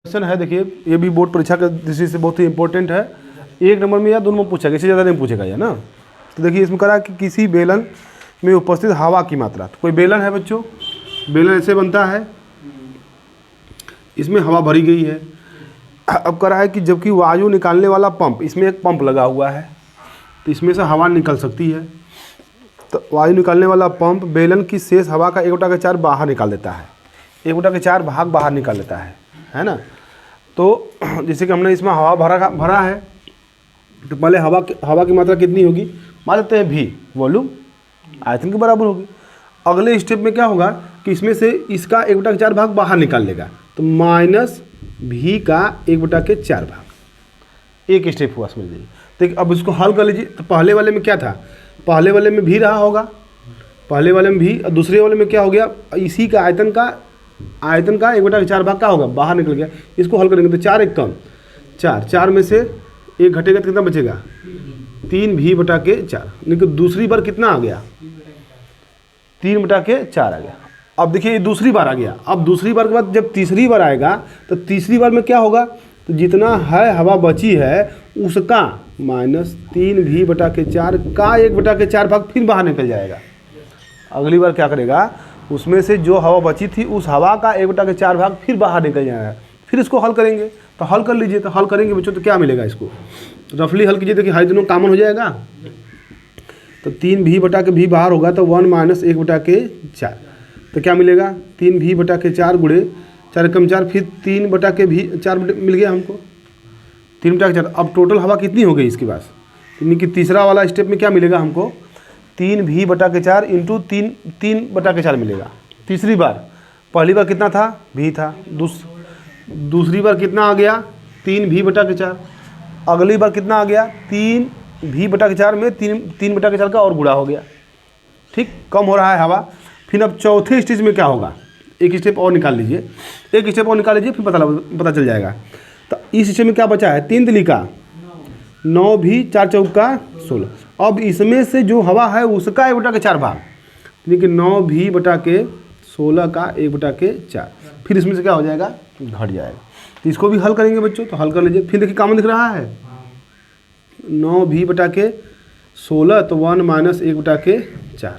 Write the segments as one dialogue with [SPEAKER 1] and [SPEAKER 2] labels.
[SPEAKER 1] Question है, देखिए ये भी बोर्ड परीक्षा के दृष्टि से बहुत ही इंपॉर्टेंट है। एक नंबर में या दोनों में पूछेगा, इससे ज़्यादा नहीं पूछेगा या ना। तो देखिए इसमें करा कि किसी बेलन में उपस्थित हवा की मात्रा, तो कोई बेलन है बच्चों, बेलन ऐसे बनता है, इसमें हवा भरी गई है। अब करा है कि जबकि वायु निकालने वाला पंप, इसमें एक पंप लगा हुआ है तो इसमें से हवा निकल सकती है। तो वायु निकालने वाला पंप बेलन की शेष हवा का 1/4 बाहर निकाल देता है, 1/4 भाग बाहर निकाल देता है ना। तो जैसे कि हमने इसमें हवा भरा है, तो पहले हवा की मात्रा कितनी होगी, मान लेते हैं भी, वॉल्यूम आयतन के बराबर होगी। अगले स्टेप में क्या होगा कि इसमें से इसका 1/4 भाग बाहर निकाल लेगा, तो माइनस भी का 1/4 भाग। एक स्टेप हुआ समझ लीजिए। तो अब इसको हल कर लीजिए। तो पहले वाले में क्या था, पहले वाले में भी रहा होगा, पहले वाले में भी, और दूसरे वाले में क्या हो गया, इसी का आयतन का 1/4 भाग का होगा, बाहर निकल गया। इसको हल करेंगे तो 4 एक कम 4 में से 1 घटेगा तो कितना बचेगा, 3v/4। लेकिन दूसरी बार कितना आ गया, 3/4 आ गया। अब देखिए ये दूसरी बार आ गया। अब दूसरी बार के बाद जब तीसरी बार आएगा तो तीसरी बार में क्या होगा, तो जितना है हवा बची है उसका माइनस 3v/4 का 1/4 भाग फिर बाहर निकल जाएगा। अगली बार क्या करेगा, उसमें से जो हवा बची थी उस हवा का 1/4 भाग फिर बाहर निकल जाएगा। फिर इसको हल करेंगे, तो हल कर लीजिए। तो हल करेंगे बच्चों तो क्या मिलेगा, इसको रफली हल कीजिए। देखिए हर दोनों कॉमन हो जाएगा, तो 3v/v बाहर होगा तो 1 - 1/4। तो क्या मिलेगा, 3v/4 गुणे 4 कम 4, फिर 3/4 मिल गया हमको, 3/4। अब टोटल हवा कितनी हो गई इसके पास, यानी कि तीसरा वाला स्टेप में क्या मिलेगा हमको, 3v/4 इंटू 3/4 मिलेगा। तीसरी बार, पहली बार कितना था, भी था, दूसरी बार कितना आ गया, 3v/4। अगली बार कितना आ गया, 3v/4 में 3/4 का और गुणा हो गया। ठीक, कम हो रहा है हवा। फिर अब चौथे स्टेज में क्या होगा, एक स्टेप और निकाल लीजिए, एक स्टेप और निकाल लीजिए, फिर पता चल जाएगा। तो इस स्टेप में क्या बचा है, 3 तिली का 9v 4 चौका 16। अब इसमें से जो हवा है उसका 1/4 भाग, यानी कि 9v/16 का 1/4। फिर इसमें से क्या हो जाएगा, घट जाएगा। तो इसको भी हल करेंगे बच्चों, तो हल कर लीजिए। फिर देखिए कॉमन दिख रहा है, 9v/16 तो 1 - 1/4,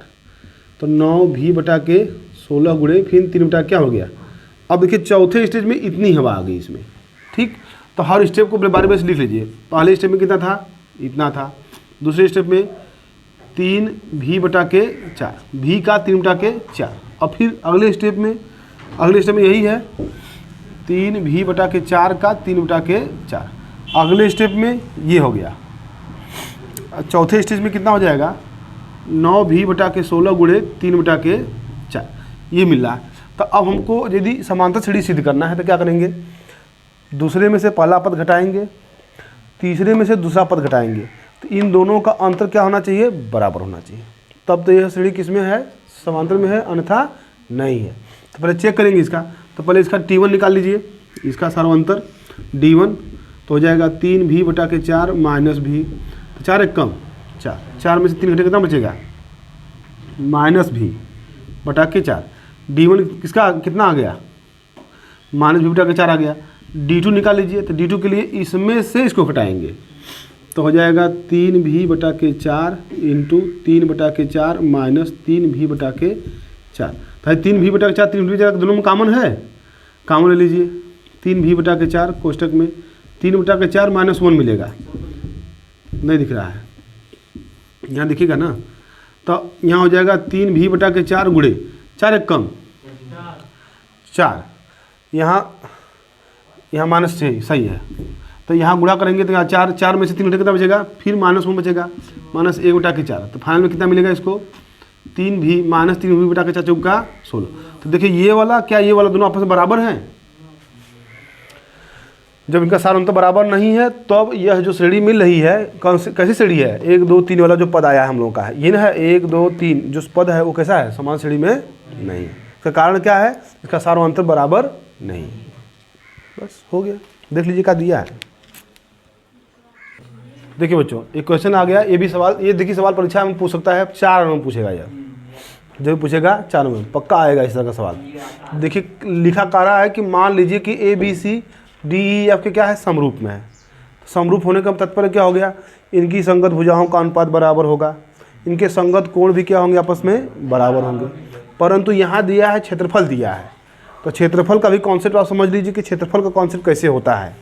[SPEAKER 1] तो 9v/16 गुणे फिर 3 क्या हो गया। अब देखिए चौथे स्टेज में इतनी हवा आ गई इसमें। ठीक, तो हर स्टेप को अपने बारे में लिख लीजिए। पहले स्टेप में कितना था, इतना था। दूसरे स्टेप में 3v/4, v का 3/4। और फिर अगले स्टेप में यही है, 3v/4 का 3/4। अगले स्टेप में ये हो गया। चौथे स्टेज में कितना हो जाएगा, 9v/16 गुणे 3/4, ये मिल रहा है। तो अब हमको यदि समांतर श्रेणी सिद्ध करना है तो क्या करेंगे, दूसरे में से पहला पद घटाएंगे, तीसरे में से दूसरा पद घटाएंगे, तो इन दोनों का अंतर क्या होना चाहिए, बराबर होना चाहिए। तब तो यह श्रेणी किस में है, समांतर में है, अन्यथा नहीं है। तो पहले चेक करेंगे इसका। तो पहले इसका T1 निकाल लीजिए, इसका सर्वांतर D1, तो हो जाएगा 3v/4 माइनस भी, तो 4 एक कम 4 में से 3 घटे कितना बचेगा, -v/4। D1 किसका कितना आ गया, -v/4 आ गया। D2 निकाल लीजिए, तो D2 के लिए इसमें से इसको घटाएंगे, तो हो जाएगा 3v/4 इंटू 3/4 माइनस 3v/4। तो 3v/4 3v/4 दोनों में कॉमन है, कॉमन ले लीजिए। 3v/4 कोष्टक में 3/4 माइनस 1 मिलेगा, नहीं दिख रहा है, यहाँ दिखेगा ना। तो यहाँ हो जाएगा 3v/4 गुणे 4 एक कम 4, यहाँ -6 सही है। तो यहाँ गुणा करेंगे तो यहाँ 4 में से 3 घटे कितना बचेगा, फिर -1 बचेगा, -1/4। तो फाइनल में कितना मिलेगा इसको, 3v - 3v/4 चौका 16। तो देखिए ये वाला क्या, ये वाला दोनों आपस में बराबर हैं। जब इनका सार अंतर बराबर नहीं है तो अब यह जो श्रेणी मिल रही है, कैसी श्रेणी है, 1 2 3 वाला जो पद आया है हम लोगों का है, ये ना है 1 2 3 जो पद है वो कैसा है, समान श्रेणी में नहीं है। इसका कारण क्या है, इसका सार अंतर बराबर नहीं है। बस हो गया, देख लीजिए क्या दिया है। देखिए बच्चों एक क्वेश्चन आ गया, ये भी सवाल, ये देखिए सवाल परीक्षा में पूछ सकता है, 4 नंबर पूछेगा यह, जब पूछेगा 4 नंबर पक्का आएगा इस तरह का सवाल। देखिए लिखा कह रहा है कि मान लीजिए कि ABC डी ई एफ के क्या है, समरूप में है। समरूप होने का तात्पर्य क्या हो गया, इनकी संगत भुजाओं का अनुपात बराबर होगा, इनके संगत कोण भी क्या होंगे, आपस में बराबर होंगे। परंतु यहाँ दिया है क्षेत्रफल दिया है, तो क्षेत्रफल का भी कॉन्सेप्ट आप समझ लीजिए कि क्षेत्रफल का कॉन्सेप्ट कैसे होता है।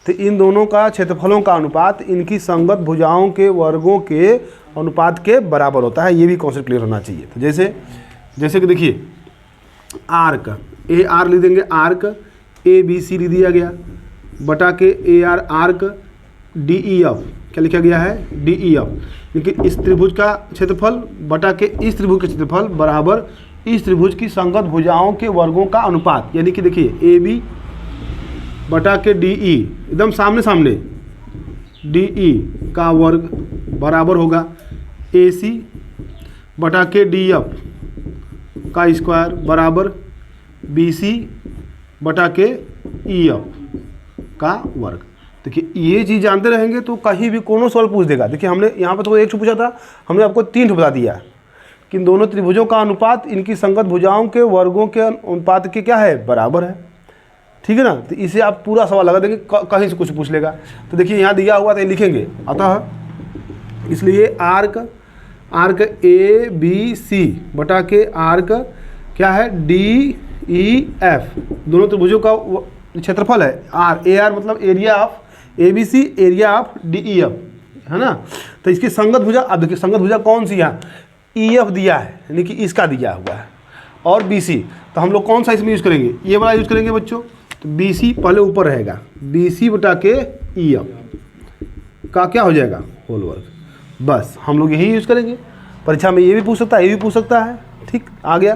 [SPEAKER 1] तो इन दोनों का क्षेत्रफलों का अनुपात इनकी संगत भुजाओं के वर्गों के अनुपात के बराबर होता है, ये भी कॉन्सेप्ट क्लियर होना चाहिए। तो जैसे कि देखिए आर्क ए आर लिख देंगे, आर्क ए बी सी लिख दिया गया बटा के A R arc D E F, क्या लिखा गया है, डी ई एफ। लेकिन इस त्रिभुज का क्षेत्रफल बटा के इस त्रिभुज का क्षेत्रफल बराबर इस त्रिभुज की संगत भुजाओं के वर्गों का अनुपात, यानी कि देखिए ए बी बटा के डी ई, एकदम सामने सामने, डी ई का वर्ग बराबर होगा ए सी बटा के डी एफ का स्क्वायर बराबर बी सी बटा के ई एफ का वर्ग। देखिए ये चीज़ जानते रहेंगे तो कहीं भी कोनो सवाल पूछ देगा। देखिए हमने यहाँ पर तो एक पूछा था, हमने आपको 3 बता दिया कि इन दोनों त्रिभुजों का अनुपात इनकी संगत भुजाओं के वर्गों के अनुपात के क्या है, बराबर है। ठीक है ना, तो इसे आप पूरा सवाल लगा देंगे, कहीं से कुछ पूछ लेगा। तो देखिए यहाँ दिया हुआ तो लिखेंगे, अतः इसलिए आर्क ए बी सी बटा के आर्क क्या है, डी ई एफ, दोनों त्रिभुजों का क्षेत्रफल है आर, ए आर मतलब area of A B C, area of D E F, है ना। तो इसकी संगत भुजा, अब देखिए संगत भुजा कौन सी, यहाँ ई एफ दिया है, यानी कि इसका दिया हुआ है, और बी सी, तो हम लोग कौन सा इसमें यूज़ करेंगे, ये वाला यूज़ करेंगे बच्चों। तो बी सी पहले ऊपर रहेगा, बी सी बटा के ई एफ का क्या हो जाएगा, होल वर्ग, बस हम लोग यही यूज़ करेंगे। परीक्षा में ये भी पूछ सकता है, ये भी पूछ सकता है। ठीक, आ गया।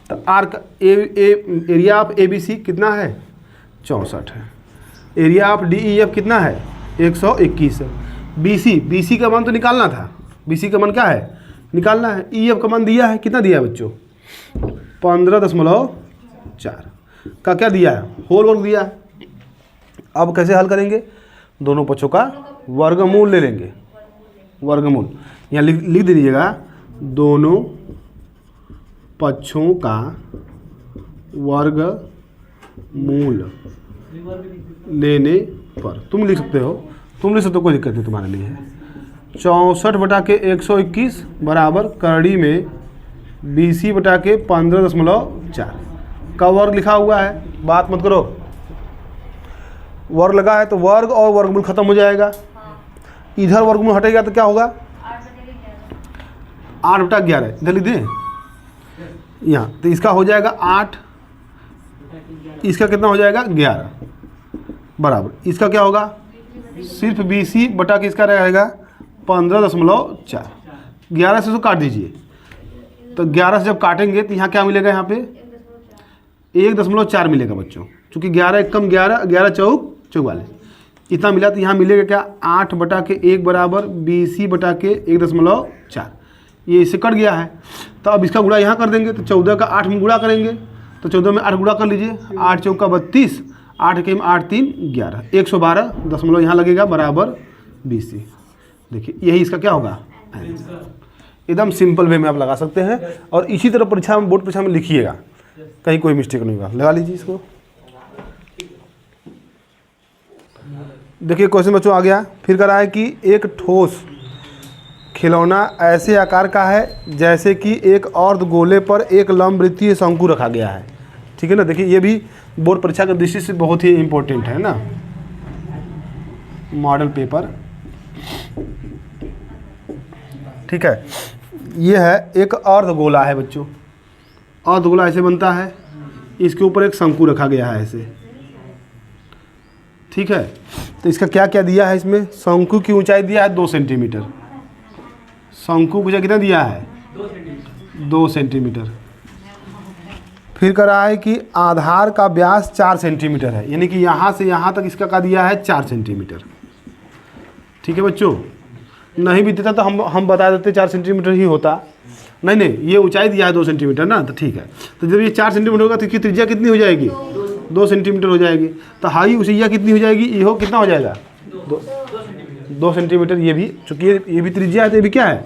[SPEAKER 1] तो आर्क area of A B C कितना है, 64 है। Area of D E F कितना है, 121 है। बी सी का मान तो निकालना था, बी सी का मान क्या है, निकालना है। ई एफ का मान दिया है, कितना दिया है बच्चों, 15.4 का क्या दिया है, होल वर्ग दिया है। अब कैसे हल करेंगे, दोनों पक्षों का वर्गमूल ले लेंगे, वर्गमूल यहाँ लिख दीजिएगा, दोनों पक्षों का वर्गमूल लेने पर, तुम लिख सकते हो, कोई दिक्कत नहीं तुम्हारे लिए है। 64 बटा के 121 बराबर करड़ी में बी सी बटा के 15.4 का वर्ग लिखा हुआ है, बात मत करो। वर्ग लगा है तो वर्ग और वर्गमूल खत्म हो जाएगा। इधर वर्गमूल हटेगा तो क्या होगा, 8 बटा 11, इधर लिख दें यहाँ, तो इसका हो जाएगा 8, इसका कितना हो जाएगा 11 बराबर, इसका क्या होगा, सिर्फ बी सी बटा के इसका रहेगा 15.4, 11 से इसको काट दीजिए, तो 11 से जब काटेंगे तो यहाँ क्या मिलेगा, यहाँ पे 1.4 मिलेगा बच्चों, चूँकि 11 एक कम 11, 11 चौक 44, इतना मिला। तो यहाँ मिलेगा क्या, 8 बटा के 1 बराबर बी सी बटा के 1.4, ये इससे कट गया है। तो अब इसका गुणा यहाँ कर देंगे, तो 14 का 8 में गुणा करेंगे, तो 14 में 8 गुणा कर लीजिए, 8 चौका 32, 8 के 8 3 11, 112 यहाँ लगेगा बराबर बी सी। देखिए यही इसका क्या होगा, एकदम सिंपल वे में आप लगा सकते हैं। और इसी तरह परीक्षा में, बोर्ड परीक्षा में लिखिएगा, कहीं कोई मिस्टेक नहीं होगा, लगा लीजिए इसको। देखिए क्वेश्चन बच्चों आ गया, फिर करा है कि एक ठोस खिलौना ऐसे आकार का है जैसे कि एक अर्ध गोले पर एक लंबवृत्तीय शंकु रखा गया है। ठीक है ना, देखिए ये भी बोर्ड परीक्षा की दृष्टि से बहुत ही इम्पोर्टेंट है ना, मॉडल पेपर। ठीक है, ये है एक अर्ध गोला है बच्चों, अर्ध गोला ऐसे बनता है, इसके ऊपर एक शंकु रखा गया है ऐसे। ठीक है, तो इसका क्या क्या दिया है, इसमें शंकु की ऊंचाई दिया है 2 सेंटीमीटर, शंकु की कितना दिया है 2 सेंटीमीटर। फिर करा है कि आधार का व्यास 4 सेंटीमीटर है, यानी कि यहाँ से यहाँ तक इसका का दिया है 4 सेंटीमीटर। ठीक है बच्चों, नहीं भी देता तो हम बता देते 4 सेंटीमीटर ही होता, नहीं ये ऊंचाई दिया है 2 सेंटीमीटर ना, तो ठीक है। तो जब ये 4 सेंटीमीटर होगा तो इसकी त्रिज्या कितनी हो जाएगी, 2 सेंटीमीटर हो जाएगी। तो हाई ऊंचाई कितनी हो जाएगी, ये हो कितना हो जाएगा 2 सेंटीमीटर। ये भी चूँकि ये भी त्रिज्या है, तो ये भी क्या है,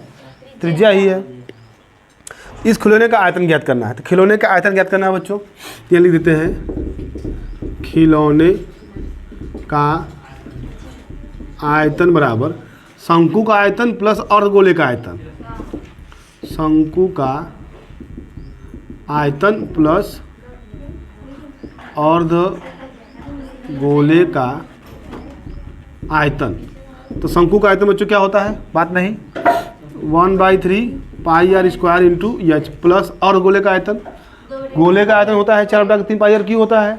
[SPEAKER 1] त्रिज्या ही है। इस खिलौने का आयतन ज्ञात करना है, तो खिलौने का आयतन ज्ञात करना है बच्चों, ये लिख देते हैं, खिलौने का आयतन बराबर शंकु का आयतन प्लस अर्धगोले का आयतन। शंकु का आयतन प्लस अर्धगोले का आयतन। तो शंकु का आयतन बच्चों क्या होता है, बात नहीं, 1/3 pi R square into H plus अर्धगोले का आयतन। गोले का आयतन होता है 4/3 पाई आर क्यू होता है।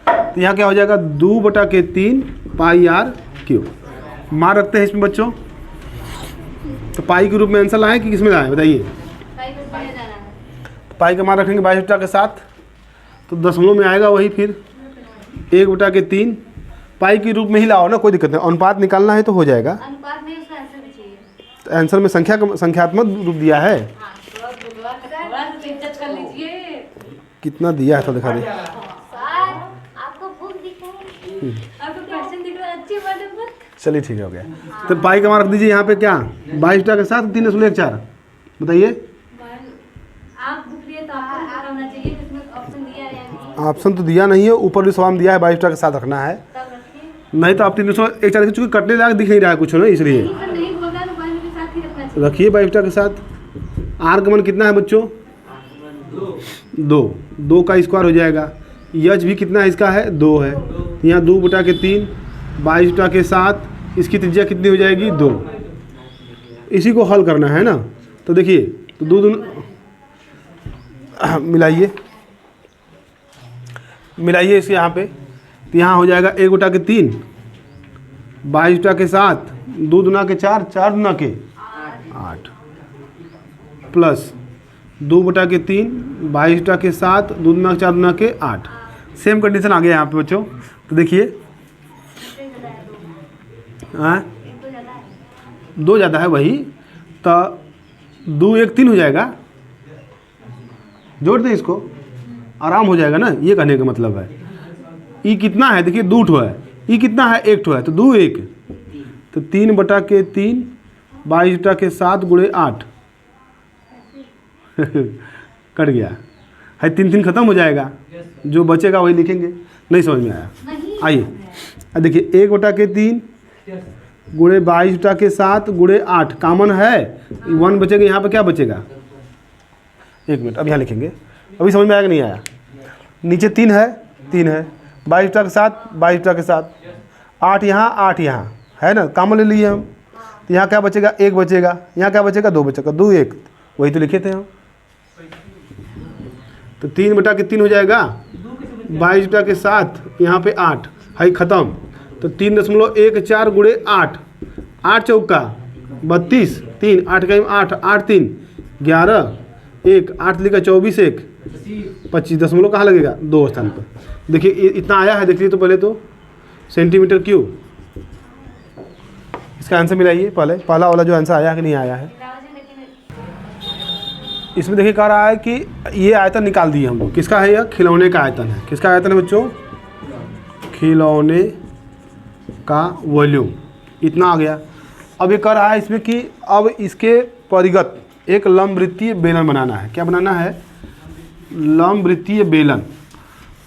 [SPEAKER 1] तो यहाँ क्या हो जाएगा 2/3 पाई आर क्यू। मान रखते हैं इसमें बच्चों। तो पाई के रूप में आंसर लाएं कि किस में लाएं बताइए। पाई का मान रखेंगे 22 के साथ, तो दशमलव में आएगा वही फिर 1/3 पाई के रूप में ही लाओ ना, कोई दिक्कत नहीं। अनुपात निकालना है तो हो जाएगा।
[SPEAKER 2] अनुपात में उसका आंसर भी चाहिए।
[SPEAKER 1] तो आंसर में संख्यात्मक रूप दिया है।
[SPEAKER 2] कर लीजिए
[SPEAKER 1] कितना दिया है तो दिखा दे।
[SPEAKER 2] आपको बुक दिखाएं, आपको क्वेश्चन दिख रहा है, अच्छी बात है।
[SPEAKER 1] चलिए ठीक है, हो गया। तो पाई का मान रख दीजिए यहाँ पे क्या 22 के साथ 3.14 बताइए।
[SPEAKER 2] आप बुक लिए तो आपको होना चाहिए, इसमें ऑप्शन दिया है या नहीं?
[SPEAKER 1] ऑप्शन तो दिया नहीं है, ऊपर भी सवाल दिया है 22 के साथ रखना है।
[SPEAKER 2] तब रखिए।
[SPEAKER 1] नहीं तो आप 3.14 चूँकि कटने लायक दिख नहीं रहा है कुछ ना, इसलिए
[SPEAKER 2] नहीं सर, नहीं बोल रहा तो बाइस के साथ ही रखना चाहिए।
[SPEAKER 1] रखिए 22 के साथ। आर का मान कितना है बच्चों 2 का स्क्वायर हो जाएगा। यच भी कितना है इसका है 2 है। यहाँ 2/3 22 के साथ इसकी त्रिज्या कितनी हो जाएगी 2। इसी को हल करना है ना। तो देखिए तो 2 मिलाइए इसके यहाँ पे। तो यहाँ हो जाएगा 1/3 22 के साथ 2 दूना के 4 4 दूना के 8 प्लस 2/3 22 के साथ 2 दूना के 4 दूना के 8। सेम कंडीशन आ गया यहाँ पे बच्चों। तो देखिए हाँ 2 ज़्यादा है वही, तो 2 1 3 हो जाएगा। जोड़ दें इसको, आराम हो जाएगा ना, ये कहने का मतलब है। ई कितना है देखिए 2 ठो है, ई कितना है 1 ठो है, तो 2 1 तो 3/3 22 के 7 गुणे 8 कट गया है। 3 3 खत्म हो जाएगा, जो बचेगा वही लिखेंगे। नहीं समझ में आया, आइए देखिए 1/3 गुणे 22 के 7 गुणे 8 कॉमन है, 1 बचेगा। यहाँ पे क्या बचेगा 1 मिनट, अब यहाँ लिखेंगे। अभी समझ में आया कि नहीं आया। नीचे 3 है 22 के साथ 22 के साथ 8 यहाँ 8 यहाँ है ना, कॉमन ले लिए हम। तो यहाँ क्या बचेगा 1 बचेगा, यहाँ क्या बचेगा 2 बचेगा, 2 1 वही तो लिखे थे हम। तो 3/3 हो जाएगा 22 के साथ यहाँ पे 8 है ख़त्म। तो 3.14 गुणे 8 8 चौका 32 3 8 का 8 8 3 11 1 8 लिखा 24 1 25 दशमलव कहाँ लगेगा 2 स्थान पर। देखिए इतना आया है, देख लीजिए तो पहले तो सेंटीमीटर क्यूब। इसका आंसर मिलाइए, पहला वाला जो आंसर आया है कि नहीं आया है। इसमें देखिए कह रहा है कि ये आयतन निकाल दिए हम लोग। किसका है यह, खिलौने का आयतन है। किसका आयतन है बच्चों, खिलौने का वॉल्यूम इतना आ गया। अब ये कह रहा है इसमें कि अब इसके परिगत एक लंबवृत्तीय बेलन बनाना है। क्या बनाना है, लंबवृत्तीय बेलन।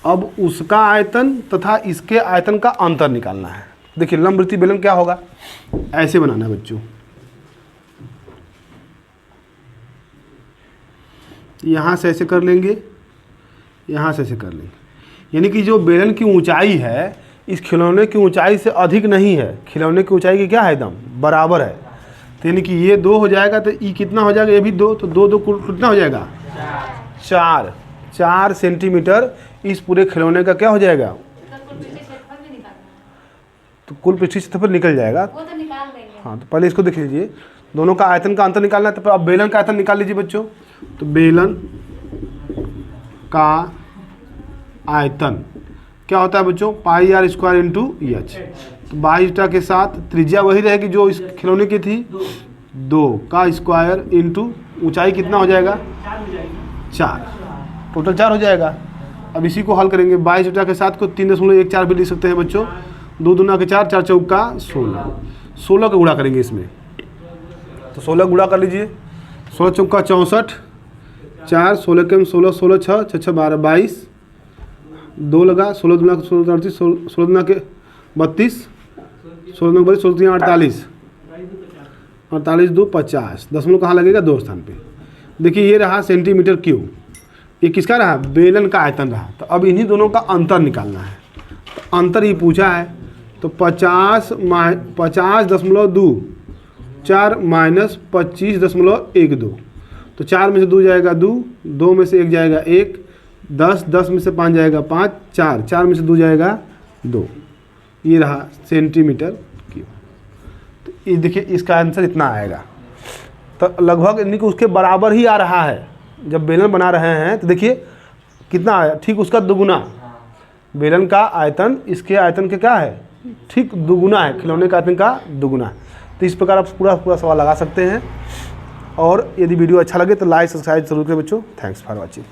[SPEAKER 1] अब उसका आयतन तथा इसके आयतन का अंतर निकालना है। देखिए लंबवृत्तीय बेलन क्या होगा, ऐसे बनाना है बच्चों। यहाँ से ऐसे कर लेंगे, यहाँ से ऐसे कर लेंगे, यानी कि जो बेलन की ऊंचाई है इस खिलौने की ऊंचाई से अधिक नहीं है। खिलौने की ऊंचाई की क्या है, एकदम बराबर है। तो यानी कि ये 2 हो जाएगा, तो ई कितना हो जाएगा, ये भी 2, तो 2 2 कुल कितना हो जाएगा 4 सेंटीमीटर इस पूरे खिलौने का क्या हो जाएगा, तो कुल पृष्ठीय क्षेत्रफल निकल जाएगा।
[SPEAKER 2] वो तो निकाल देंगे।
[SPEAKER 1] हाँ तो पहले इसको देख लीजिए, दोनों का आयतन का अंतर निकालना है। तो अब बेलन का आयतन निकाल लीजिए बच्चों। तो बेलन का आयतन क्या होता है बच्चों, पाई आर स्क्वायर इंटू एच। तो 22 के साथ त्रिज्या वही रहेगी जो इस खिलौने की थी, 2 का स्क्वायर इंटू ऊंचाई कितना हो जाएगा 4, टोटल 4 हो जाएगा। अब इसी को हल करेंगे। 22 के साथ को 3.14 भी लिख सकते हैं बच्चों। 2 दूना के 4 4 चौका 16 का गुणा करेंगे इसमें। तो 16 गुणा कर लीजिए, 16 चौका 64 4 16 के 16 16 6 6 6 12 22 2 लगा, 16 दूना के 16 38 16 दूना के 32, 16 9 32, 16 48, 48 2 50, दशमलव कहाँ लगेगा? 2 स्थान पे। देखिए ये रहा सेंटीमीटर क्यूब, ये किसका रहा? बेलन का आयतन रहा। तो अब इन्हीं दोनों का अंतर निकालना है, तो अंतर ही पूछा है। तो 50.2 4 माइनस 25.12, तो 4 में से 2 जाएगा 2, 2 में से 1 जाएगा 1, 10 10 में से 5 जाएगा 5, 4 4 में से 2 जाएगा 2, ये रहा सेंटीमीटर क्यूब। तो ये देखिए इसका आंसर इतना आएगा। तो लगभग यानी कि उसके बराबर ही आ रहा है। जब बेलन बना रहे हैं तो देखिए कितना आया, ठीक उसका दुगुना। बेलन का आयतन इसके आयतन के क्या है? ठीक दुगुना है, खिलौने का आयतन का दुगुना है। तो इस प्रकार आप पूरा सवाल लगा सकते हैं। और यदि वीडियो अच्छा लगे तो लाइक सब्सक्राइब जरूर करें बच्चों। Thanks for watching.